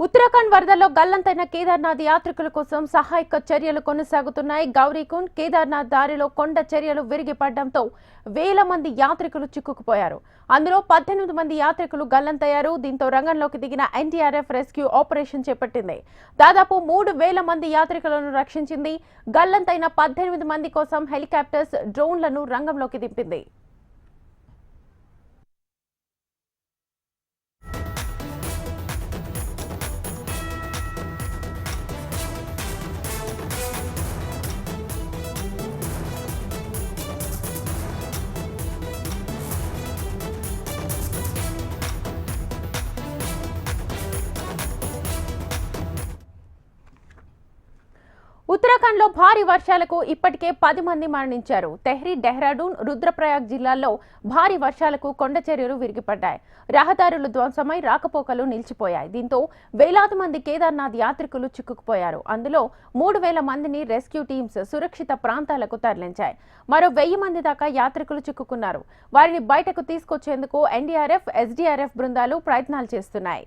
ఉత్తరాఖండ్ వరదల్లో గల్లంతైన కేదార్నాథ్ యాత్రికుల కోసం సహాయక చర్యలు కొనసాగుతున్నాయి. గౌరీకుండ్ కేదార్నాథ్ దారిలో కొండ చర్యలు విరిగిపడడంతో వేల మంది యాత్రికులు చిక్కుకుపోయారు. అందులో 18 మంది యాత్రికులు గల్లంతయ్యారు. దీంతో రంగంలోకి దిగిన ఎన్డీఆర్ఎఫ్ రెస్క్యూ ఆపరేషన్ చేపట్టింది. దాదాపు 3,000 మంది యాత్రికులను రక్షించింది. గల్లంతైన 18 మంది కోసం హెలికాప్టర్స్, డ్రోన్లను రంగంలోకి దింపింది. ఉత్తరాఖండ్ లో భారీ వర్షాలకు ఇప్పటికే 10 మంది మరణించారు. తెహ్రీ, డెహ్రాడూన్, రుద్రప్రయాగ్ జిల్లాల్లో భారీ వర్షాలకు కొండ చర్యలు విరిగిపడ్డాయి. రహదారులు ధ్వంసమై రాకపోకలు నిలిచిపోయాయి. దీంతో వేలాది మంది కేదార్నాథ్ యాత్రికులు చిక్కుకుపోయారు. అందులో 3,000 మందిని రెస్క్యూ టీమ్స్ సురక్షిత ప్రాంతాలకు తరలించాయి. మరో 1,000 మంది దాకా యాత్రికులు చిక్కుకున్నారు. వారిని బయటకు తీసుకొచ్చేందుకు ఎన్డీఆర్ఎఫ్, ఎస్డీఆర్ఎఫ్ బృందాలు ప్రయత్నాలు చేస్తున్నాయి.